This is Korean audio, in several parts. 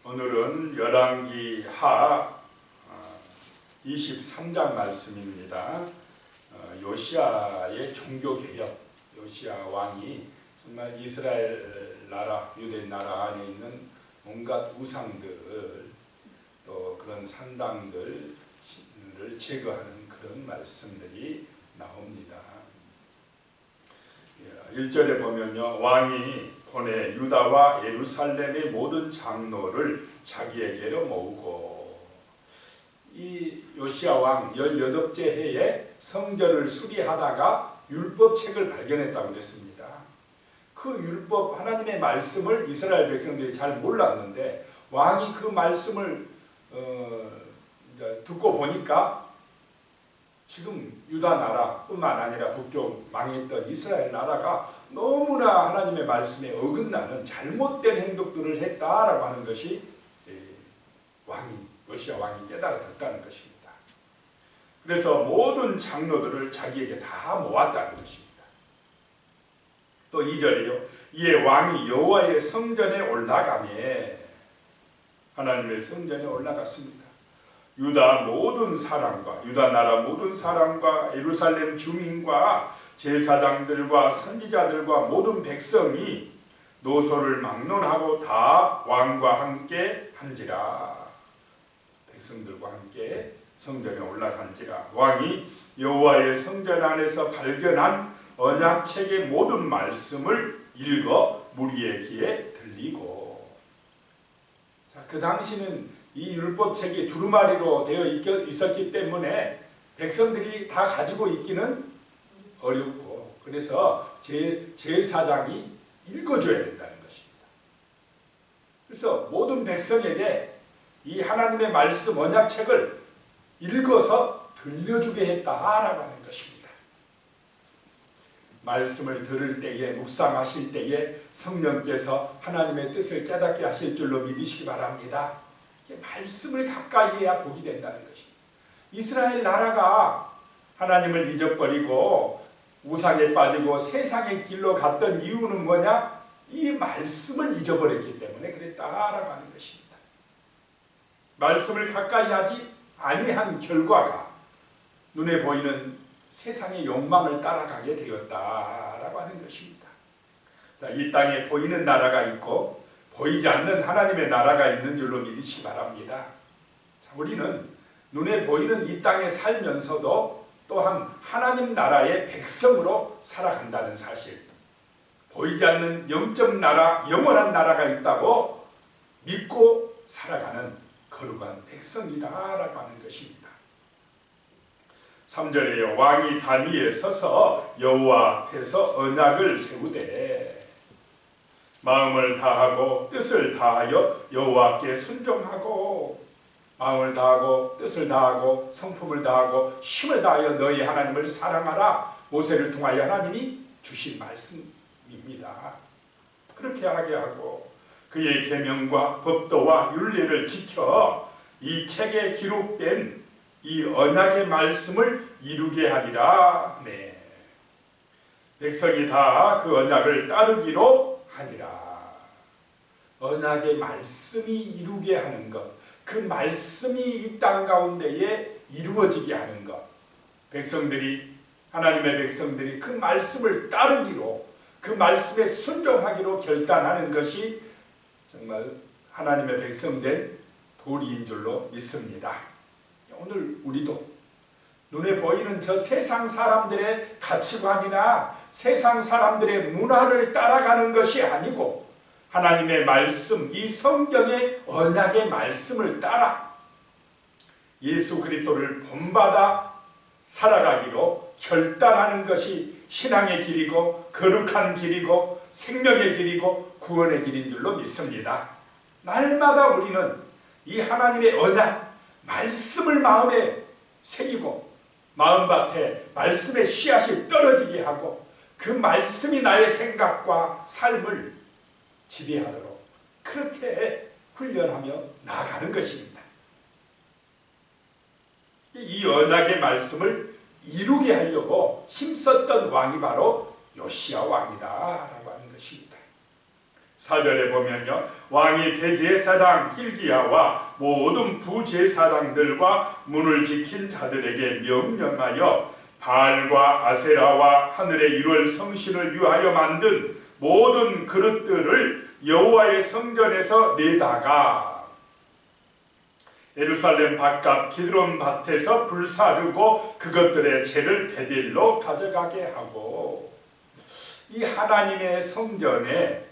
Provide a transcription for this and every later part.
오늘은 열왕기 하 23장 말씀입니다. 요시야의 종교개혁, 요시야 왕이 정말 이스라엘 나라, 유대 나라 안에 있는 온갖 우상들, 또 그런 산당들을 제거하는 그런 말씀들이 나옵니다. 1절에 보면요, 왕이 보내 유다와 예루살렘의 모든 장로를 자기에게로 모으고, 이 요시야 왕 18째 해에 성전을 수리하다가 율법책을 발견했다고 그랬습니다. 그 율법 하나님의 말씀을 이스라엘 백성들이 잘 몰랐는데 왕이 그 말씀을 듣고 보니까 지금 유다 나라뿐만 아니라 북쪽 망했던 이스라엘 나라가 너무나 하나님의 말씀에 어긋나는 잘못된 행동들을 했다라고 하는 것이 요시야 왕이 깨달았다는 것입니다. 그래서 모든 장로들을 자기에게 다 모았다는 것입니다. 또 2절에요. 이에 왕이 여호와의 성전에 올라가며, 하나님의 성전에 올라갔습니다. 유다 나라 모든 사람과 예루살렘 주민과 제사장들과 선지자들과 모든 백성이 노소를 막론하고 다 왕과 함께 한지라. 백성들과 함께 성전에 올라간지라. 왕이 여호와의 성전 안에서 발견한 언약책의 모든 말씀을 읽어 무리의 귀에 들리고. 자, 그 당시는 이 율법책이 두루마리로 되어 있었기 때문에 백성들이 다 가지고 있기는 어렵고, 그래서 제사장이 읽어줘야 된다는 것입니다. 그래서 모든 백성에게 이 하나님의 말씀 언약책을 읽어서 들려주게 했다라고 하는 것입니다. 말씀을 들을 때에, 묵상하실 때에 성령께서 하나님의 뜻을 깨닫게 하실 줄로 믿으시기 바랍니다. 말씀을 가까이 해야 복이 된다는 것입니다. 이스라엘 나라가 하나님을 잊어버리고 우상에 빠지고 세상의 길로 갔던 이유는 뭐냐? 이 말씀을 잊어버렸기 때문에 그랬다라고 하는 것입니다. 말씀을 가까이 하지 아니한 결과가 눈에 보이는 세상의 욕망을 따라가게 되었다라고 하는 것입니다. 자, 이 땅에 보이는 나라가 있고 보이지 않는 하나님의 나라가 있는 줄로 믿으시기 바랍니다. 자, 우리는 눈에 보이는 이 땅에 살면서도 또한 하나님 나라의 백성으로 살아간다는 사실, 보이지 않는 영적 나라, 영원한 나라가 있다고 믿고 살아가는 거룩한 백성이다라고 하는 것입니다. 3절에요. 왕이 단위에 서서 여호와 앞에서 언약을 세우되 마음을 다하고 뜻을 다하여 여호와께 순종하고, 마음을 다하고 뜻을 다하고 성품을 다하고 힘을 다하여 너희 하나님을 사랑하라. 모세를 통하여 하나님이 주신 말씀입니다. 그렇게 하게 하고 그의 계명과 법도와 윤리를 지켜 이 책에 기록된 이 언약의 말씀을 이루게 하리라. 네. 백성이 다 그 언약을 따르기로 하니라. 언약의 말씀이 이루게 하는 것, 그 말씀이 이 땅 가운데에 이루어지게 하는 것, 하나님의 백성들이 그 말씀을 따르기로, 그 말씀에 순종하기로 결단하는 것이 정말 하나님의 백성된 도리인 줄로 믿습니다. 오늘 우리도 눈에 보이는 저 세상 사람들의 가치관이나 세상 사람들의 문화를 따라가는 것이 아니고 하나님의 말씀, 이 성경의 언약의 말씀을 따라 예수 그리스도를 본받아 살아가기로 결단하는 것이 신앙의 길이고 거룩한 길이고 생명의 길이고 구원의 길인 줄로 믿습니다. 날마다 우리는 이 하나님의 언약, 말씀을 마음에 새기고 마음밭에 말씀의 씨앗이 떨어지게 하고 그 말씀이 나의 생각과 삶을 지배하도록 그렇게 훈련하며 나아가는 것입니다. 이 언약의 말씀을 이루게 하려고 힘썼던 왕이 바로 요시야 왕이다라고 하는 것입니다. 4절에 보면요, 왕이 대제사장 hil기야와 모든 부제사장들과 문을 지킨 자들에게 명령하여 바알과 아세라와 하늘의 일월 성신을 위하여 만든 모든 그릇들을 여호와의 성전에서 내다가 예루살렘 바깥 기드론 밭에서 불사르고 그것들의 재를 베델로 가져가게 하고, 이 하나님의 성전에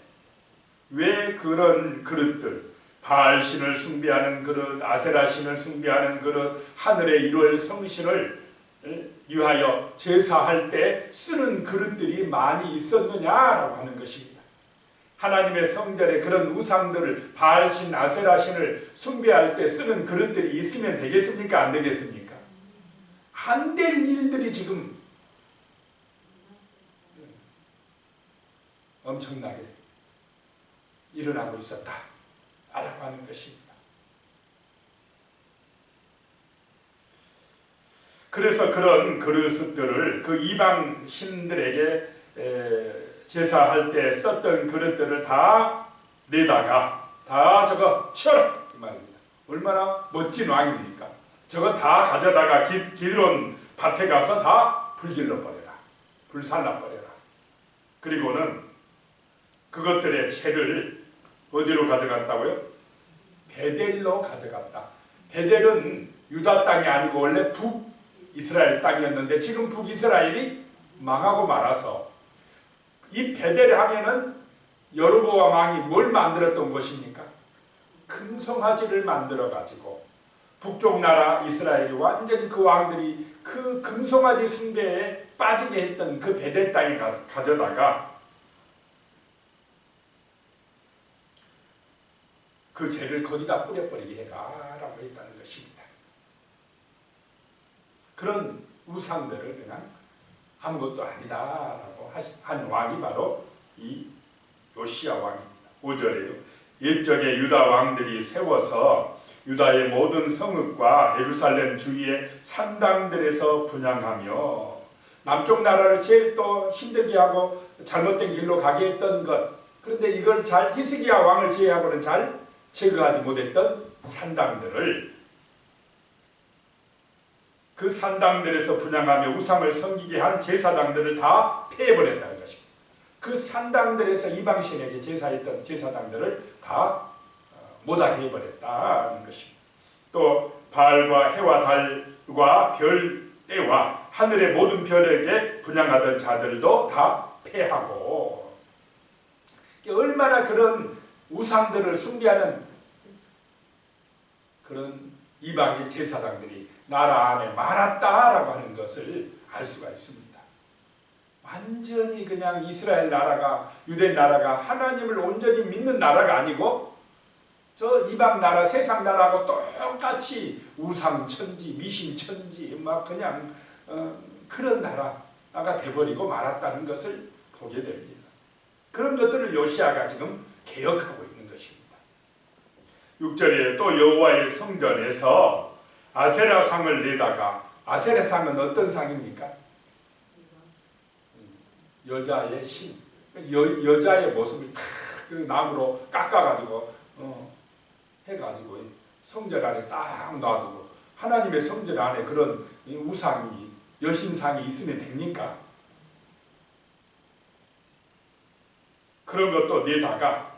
왜 그런 그릇들, 바알신을 숭배하는 그릇, 아세라신을 숭배하는 그릇, 하늘의 일월 성신을 위하여 제사할 때 쓰는 그릇들이 많이 있었느냐라고 하는 것입니다. 하나님의 성전에 그런 우상들을, 바알신, 아세라신을 숭배할 때 쓰는 그릇들이 있으면 되겠습니까? 안 되겠습니까? 안 될 일들이 지금 엄청나게 일어나고 있었다라고 하는 것입니다. 그래서 그런 그릇들을 그 이방 신들에게 제사할 때 썼던 그릇들을 다 내다가 다 저거 치워라 이 말입니다. 얼마나 멋진 왕입니까? 저거 다 가져다가 기드론 밭에 가서 다 불질러 버려라, 불살라 버려라. 그리고는 그것들의 채를 어디로 가져갔다고요? 베델로 가져갔다. 베델은 유다 땅이 아니고 원래 북이스라엘 땅이었는데 지금 북이스라엘이 망하고 말아서 이 베델 하면은 여로보암 왕이 뭘 만들었던 것입니까? 금송아지를 만들어 가지고 북쪽 나라 이스라엘이 완전히 그 왕들이 그 금송아지 숭배에 빠지게 했던 그 베델 땅에 가져다가 그 죄를 거기다 뿌려버리게 해가라고 했다는 것입니다. 그런 우상들을 그냥 아무것도 아니다라고 한 왕이 바로 이 요시야 왕입니다. 5절에요. 옛적에 유다 왕들이 세워서 유다의 모든 성읍과 예루살렘 주위의 산당들에서 분향하며 남쪽 나라를 제일 또 힘들게 하고 잘못된 길로 가게 했던 것, 그런데 이걸 잘 히스기야 왕을 제외하고는 잘 제거하지 못했던 산당들을, 그 산당들에서 분향하며 우상을 섬기게 한 제사당들을 다 폐해버렸다는 것입니다. 그 산당들에서 이방신에게 제사했던 제사당들을 다 못하게 해버렸다는 것입니다. 또 바알과 해와 달과 별대와 하늘의 모든 별에게 분향하던 자들도 다 폐하고, 얼마나 그런 우상들을 숭배하는 그런 이방의 제사장들이 나라 안에 많았다라고 하는 것을 알 수가 있습니다. 완전히 그냥 이스라엘 나라가, 유대 나라가 하나님을 온전히 믿는 나라가 아니고 저 이방 나라, 세상 나라하고 똑같이 우상천지, 미신천지 막 그냥 그런 나라가 돼버리고 말았다는 것을 보게 됩니다. 그런 것들을 요시야가 지금 개혁하고 있는 것입니다. 6절에 또 여호와의 성전에서 아세라 상을 내다가, 아세라 상은 어떤 상입니까? 여자의 신, 여자의 모습을 탁 나무로 깎아가지고 해가지고 성전 안에 딱 놔두고, 하나님의 성전 안에 그런 우상이, 여신상이 있으면 됩니까? 그런 것도 내다가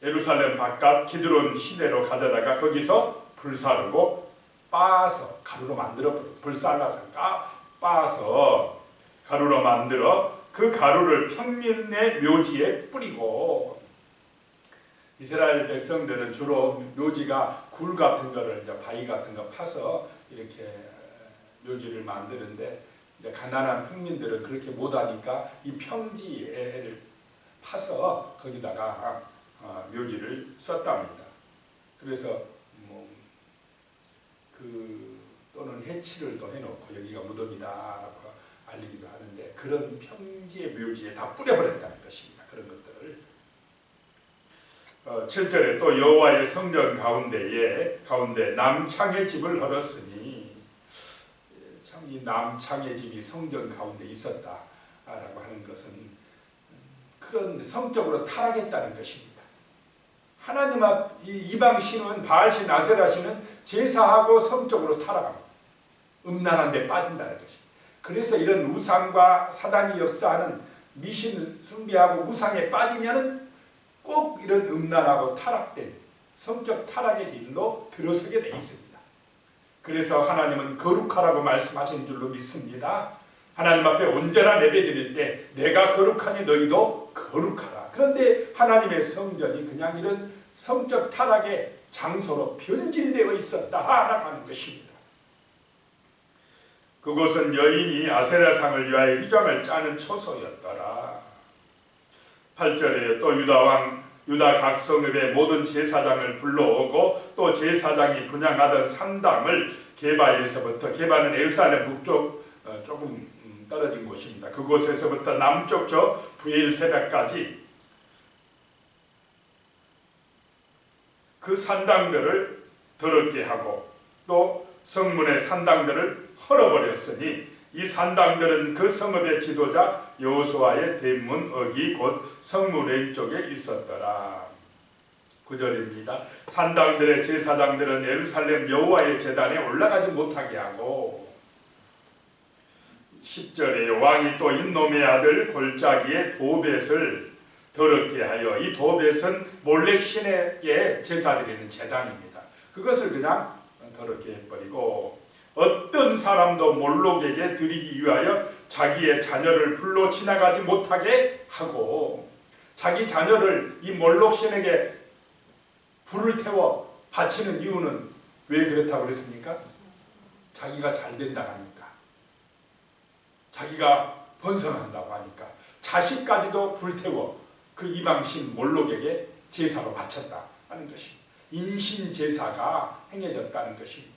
예루살렘 바깥 기드론 시내로 가져다가 거기서 불사르고 빻아서 가루로 만들어, 불살라서 빻아서 가루로 만들어 그 가루를 평민의 묘지에 뿌리고, 이스라엘 백성들은 주로 묘지가 굴 같은 거를, 이제 바위 같은 거 파서 이렇게 묘지를 만드는데, 이제 가난한 평민들은 그렇게 못하니까 이 평지를 파서 거기다가 묘지를 썼답니다. 그래서 또는 해치를 또 해놓고 여기가 무덤이다라고 알리기도 하는데, 그런 평지의 묘지에 다 뿌려버렸다는 것입니다. 그런 것들을. 7절에 또 여호와의 성전 가운데 남창의 집을 헐었으니, 참 이 남창의 집이 성전 가운데 있었다라고 하는 것은 그런 성적으로 타락했다는 것입니다. 하나님 앞 이방 신은 바알신 아세라 신은 제사하고 성적으로 타락합니다. 음란한 데 빠진다는 것입니다. 그래서 이런 우상과 사단이 역사하는 미신 숭배하고 우상에 빠지면은 꼭 이런 음란하고 타락된 성적 타락의 길로 들어서게 돼 있습니다. 그래서 하나님은 거룩하라고 말씀하신 줄로 믿습니다. 하나님 앞에 온전한 예배 드릴 때 내가 거룩하니 너희도 거룩하라. 그런데 하나님의 성전이 그냥 이런 성적 타락의 장소로 변질되어 있었다라고 하는 것입니다. 그곳은 여인이 아세라상을 위하여 휘장을 짜는 처소였더라. 8절에 또 유다 각 성읍의 모든 제사장을 불러오고 또 제사장이 분향하던 산당을 게바에서부터, 게바는 예루살렘 북쪽 조금 떨어진 곳입니다. 그곳에서부터 남쪽 저 브엘세바까지 그 산당들을 더럽게 하고 또 성문의 산당들을 헐어버렸으니 이 산당들은 그 성읍의 지도자 여호수아의 대문 어기 곧 성문 왼쪽에 있었더라. 9절입니다. 산당들의 제사장들은 예루살렘 여호와의 제단에 올라가지 못하게 하고 10절에 왕이 또 인놈의 아들 골짜기의 도벳을 더럽게 하여 이 도벳은 몰렉 신에게 제사 드리는 제단입니다. 그것을 그냥 더럽게 해버리고 어떤 사람도 몰록에게 드리기 위하여 자기의 자녀를 불로 지나가지 못하게 하고 자기 자녀를 이 몰록 신에게 불을 태워 바치는 이유는 왜 그렇다고 그랬습니까? 자기가 잘 된다고 하니까, 자기가 번성한다고 하니까 자식까지도 불태워 그 이방신 몰록에게 제사로 바쳤다 하는 것입니다. 인신제사가 행해졌다는 것입니다.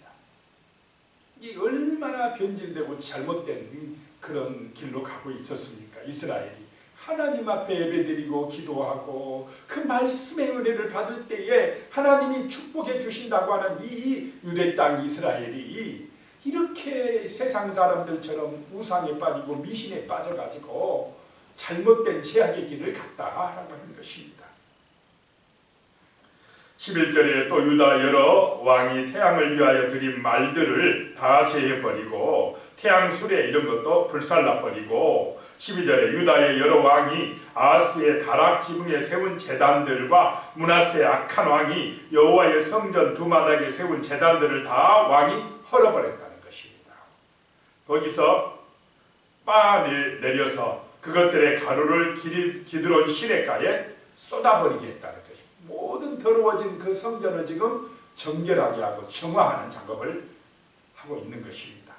이 얼마나 변질되고 잘못된 그런 길로 가고 있었습니까? 이스라엘이 하나님 앞에 예배드리고 기도하고 그 말씀의 은혜를 받을 때에 하나님이 축복해 주신다고 하는 이 유대 땅 이스라엘이 이렇게 세상 사람들처럼 우상에 빠지고 미신에 빠져가지고 잘못된 제약의 길을 갔다라고 하는 것입니다. 11절에 또 유다 여러 왕이 태양을 위하여 드린 말들을 다 제해버리고 태양 수레 이런 것도 불살라버리고 12절에 유다의 여러 왕이 아하스의 다락 지붕에 세운 제단들과 므낫세 악한 왕이 여호와의 성전 두 마닥에 세운 제단들을 다 왕이 헐어버렸다는 것입니다. 거기서 내려서 그것들의 가루를 기드론 시내가에 쏟아버리게 했다는 것입니다. 모든 더러워진 그 성전을 지금 정결하게 하고 정화하는 작업을 하고 있는 것입니다.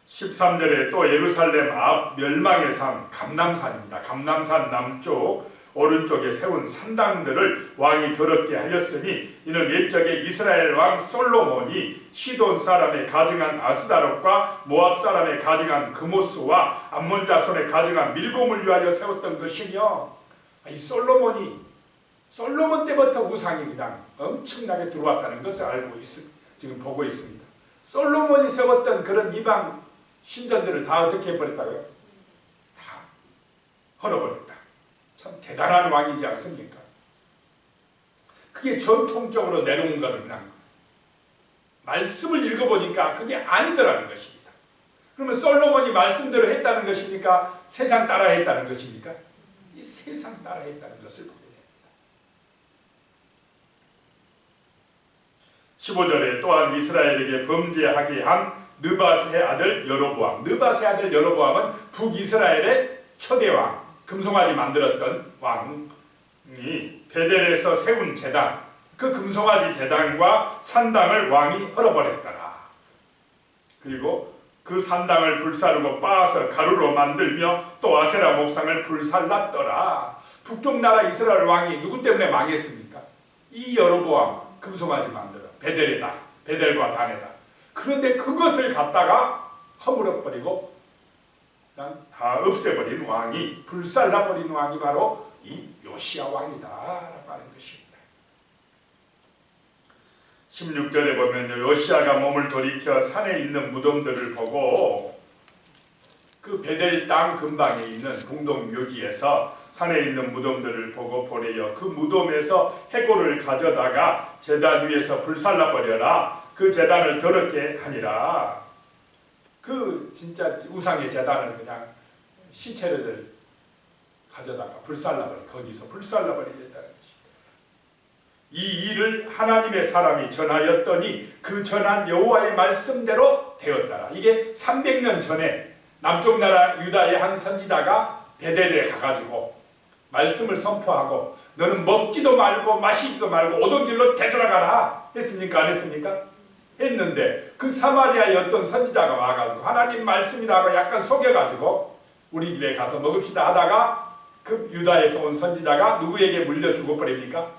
13절에 또 예루살렘 앞 멸망의 산 감람산입니다. 감람산 남쪽 오른쪽에 세운 산당들을 왕이 더럽게 하였으니 이는 옛적에 이스라엘 왕 솔로몬이 시돈 사람의 가증한 아스다롯과 모압 사람의 가증한 그모스와 암몬 자손의 가증한 밀곰을 위하여 세웠던 것이며 이 솔로몬 때부터 우상이 그냥 엄청나게 들어왔다는 것을 지금 보고 있습니다. 솔로몬이 세웠던 그런 이방 신전들을 다 어떻게 해버렸다고요? 다 헐어버렸다. 참 대단한 왕이지 않습니까? 그게 전통적으로 내려온 거는 그냥 말씀을 읽어보니까 그게 아니더라는 것입니다. 그러면 솔로몬이 말씀대로 했다는 것입니까? 세상 따라 했다는 것입니까? 이 세상 따라 했다는 것을 보게 됩니다. 15절에 또한 이스라엘에게 범죄하게 한 느밧의 아들 여로보암. 느밧의 아들 여로보암은 북이스라엘의 초대왕, 금송아지 만들었던 왕이 베델에서 세운 제단, 그 금송아지 제단과 산당을 왕이 헐어버렸더라. 그리고 그 산당을 불사르고 빻아서 가루로 만들며 또 아세라 목상을 불살랐더라. 북쪽 나라 이스라엘 왕이 누구 때문에 망했습니까? 이 여로보암 금송아지 만들어 베델과 단에다. 그런데 그것을 갖다가 허물어버리고 그냥 다 없애버린 왕이, 불살라버린 왕이 바로 이 요시야 왕이다라고 하는 것입니다. 16절에 보면 요시야가 몸을 돌이켜 산에 있는 무덤들을 보고 그 베델 땅 근방에 있는 공동 묘지에서 산에 있는 무덤들을 보고 보내어 그 무덤에서 해골을 가져다가 제단 위에서 불살라 버려라. 그 제단을 더럽게 하니라. 그 진짜 우상의 제단을 그냥 시체를 가져다가 불살라버리, 거기서 불살라버리겠다는 것입니다. 이 일을 하나님의 사람이 전하였더니 그 전한 여호와의 말씀대로 되었더라. 이게 300년 전에 남쪽 나라 유다의 한 선지자가 베델에 가가지고 말씀을 선포하고 너는 먹지도 말고 마시지도 말고 오던 길로 되돌아가라 했습니까? 안 했습니까? 했는데 그 사마리아의 어떤 선지자가 와가지고 하나님 말씀이라고 약간 속여가지고 우리 집에 가서 먹읍시다 하다가 그 유다에서 온 선지자가 누구에게 물려 죽어버립니까?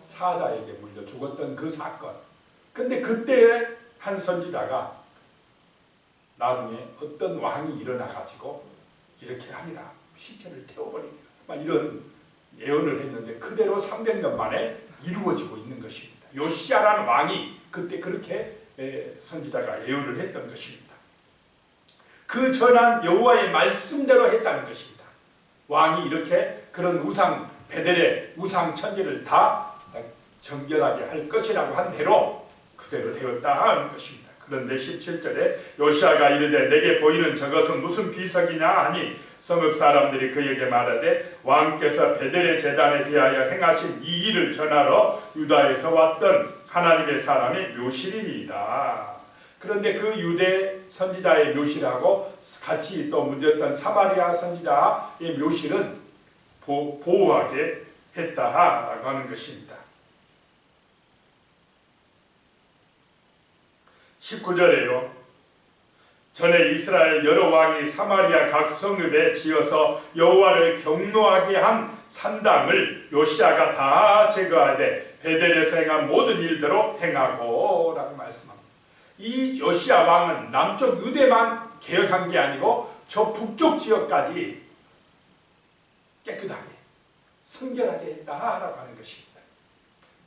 사자에게 물려 죽었던 그 사건. 근데 그때 한 선지자가 나중에 어떤 왕이 일어나가지고 이렇게 하니라. 시체를 태워버리니라. 막 이런 예언을 했는데 그대로 300년 만에 이루어지고 있는 것입니다. 요시야라는 왕이 그때 그렇게 선지자가 예언을 했던 것입니다. 그 전한 여호와의 말씀대로 했다는 것입니다. 왕이 이렇게 그런 우상 베델의 우상 천지를 다 정결하게 할 것이라고 한 대로 그대로 되었다 하는 것입니다. 그런데 17절에 요시야가 이르되 내게 보이는 저것은 무슨 비석이냐 하니 성읍 사람들이 그에게 말하되 왕께서 베델의 제단에 대하여 행하신 이 일을 전하러 유다에서 왔던 하나님의 사람의 묘실이니이다. 그런데 그 유대 선지자의 묘실하고 같이 또 묻었던 사마리아 선지자의 묘실은 보호하게 했다라고 하는 것입니다. 19절에요. 전에 이스라엘 여러 왕이 사마리아 각 성읍에 지어서 여호와를 경노하게 한 산당을 요시야가 다 제거하되 베델에서 행한 모든 일대로 행하고 라고 말씀합니다. 이 요시야 왕은 남쪽 유대만 개혁한 게 아니고 저 북쪽 지역까지 깨끗하게 성결하게 했다라고 하는 것입니다.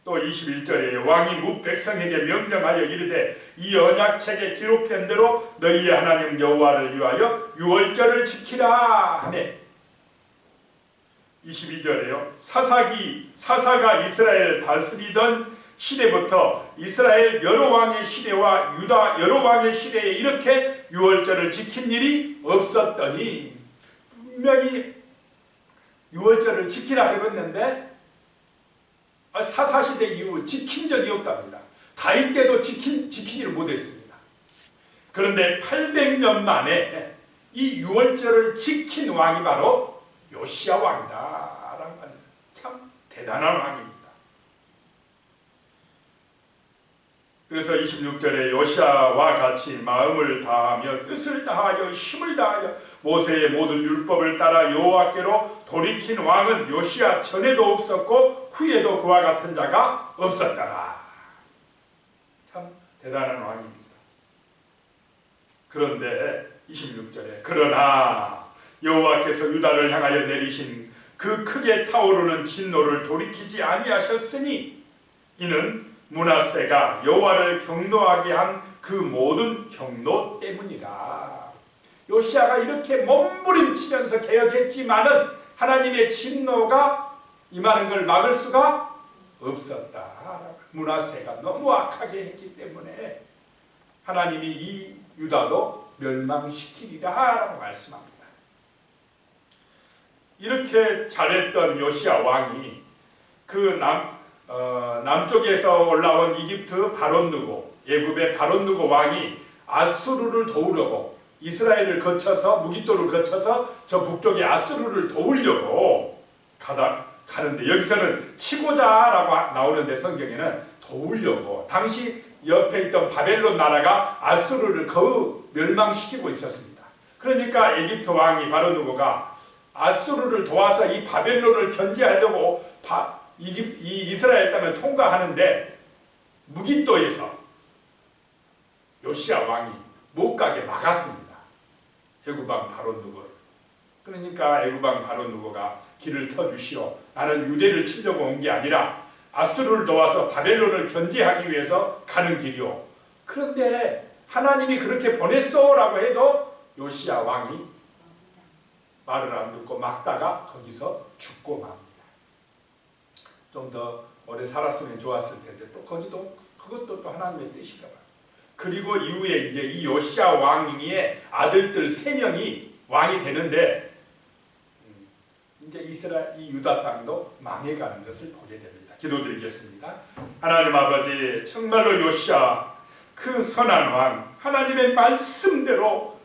또 21절에 왕이 뭇 백성에게 명령하여 이르되 이 언약책에 기록된 대로 너희의 하나님 여호와를 위하여 유월절을 지키라 하네. 22절에요. 사사가 이스라엘 다스리던 시대부터 이스라엘 여러 왕의 시대와 유다 여러 왕의 시대에 이렇게 유월절을 지킨 일이 없었더니 분명히 유월절을 지키라 그랬는데 사사시대 이후 지킨 적이 없답니다. 다윗 때도 지키지를 못했습니다. 그런데 800년 만에 이 유월절을 지킨 왕이 바로 요시야 왕이다라는 말입니다. 참 대단한 왕입니다. 그래서 26절에 요시야와 같이 마음을 다하며 뜻을 다하여 힘을 다하여 모세의 모든 율법을 따라 여호와께로 돌이킨 왕은 요시야 전에도 없었고 후에도 그와 같은 자가 없었더라. 참 대단한 왕입니다. 그런데 26절에 그러나 여호와께서 유다를 향하여 내리신 그 크게 타오르는 진노를 돌이키지 아니하셨으니 이는 므낫세가 여호와를 경노하게 한 그 모든 경노 때문이라. 요시야가 이렇게 몸부림치면서 개혁했지만은 하나님의 진노가 임하는 걸 막을 수가 없었다. 므낫세가 너무 악하게 했기 때문에 하나님이 이 유다도 멸망시키리라라고 말씀합니다. 이렇게 잘했던 요시야 왕이 그 남쪽에서 올라온 이집트 바론 누고 예굽의 바론 누고 왕이 아수르를 도우려고 이스라엘을 거쳐서 무기토를 거쳐서 저 북쪽의 아수르를 도우려고 가는데 여기서는 치고자라고 나오는데 성경에는 도우려고 당시 옆에 있던 바벨론 나라가 아수르를 거의 멸망시키고 있었습니다. 그러니까 에집트 왕이 바론 누고가 아수르를 도와서 이 바벨론을 견제하려고 이 이스라엘 땅을 통과하는데 무기토에서 요시야 왕이 못 가게 막았습니다. 애굽왕 바론 누고를. 그러니까 애굽왕 바론 누고가 길을 터주시오. 나는 유대를 치려고 온 게 아니라 아수르를 도와서 바벨론을 견제하기 위해서 가는 길이오. 그런데 하나님이 그렇게 보냈소라고 해도 요시야 왕이 말을 안 듣고 막다가 거기서 죽고 맙니다. 좀 더 오래 살았으면 좋았을 텐데 또 그것도 또 하나님의 뜻인가 봐요. 그리고 이후에 이제 이 요시야 왕의 아들들 3명이 왕이 되는데 이제 이 유다 땅도 망해가는 것을 보게 됩니다. 기도드리겠습니다. 하나님 아버지, 정말로 요시야 그 선한 왕, 하나님의 말씀대로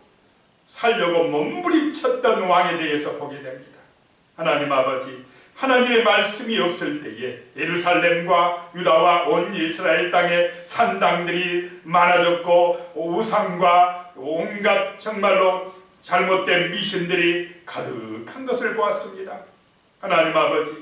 살려고 몸부림쳤던 왕에 대해서 보게 됩니다. 하나님 아버지, 하나님의 말씀이 없을 때에 예루살렘과 유다와 온 이스라엘 땅에 산당들이 많아졌고 우상과 온갖 정말로 잘못된 미신들이 가득한 것을 보았습니다. 하나님 아버지,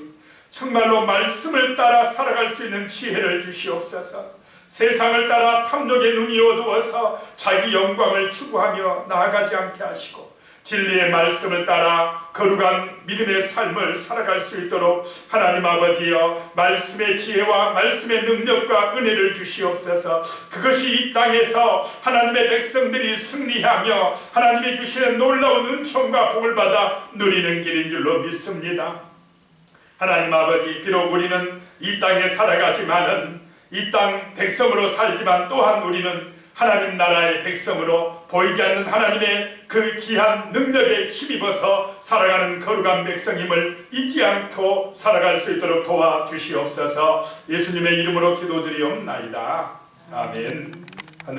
정말로 말씀을 따라 살아갈 수 있는 지혜를 주시옵소서. 세상을 따라 탐욕의 눈이 어두워서 자기 영광을 추구하며 나아가지 않게 하시고 진리의 말씀을 따라 거룩한 믿음의 삶을 살아갈 수 있도록 하나님 아버지여, 말씀의 지혜와 말씀의 능력과 은혜를 주시옵소서. 그것이 이 땅에서 하나님의 백성들이 승리하며 하나님이 주시는 놀라운 은총과 복을 받아 누리는 길인 줄로 믿습니다. 하나님 아버지, 비록 우리는 이 땅에 살아가지만은 이 땅 백성으로 살지만 또한 우리는 하나님 나라의 백성으로 보이지 않는 하나님의 그 귀한 능력에 힘입어서 살아가는 거룩한 백성임을 잊지 않고 살아갈 수 있도록 도와주시옵소서. 예수님의 이름으로 기도드리옵나이다. 아멘.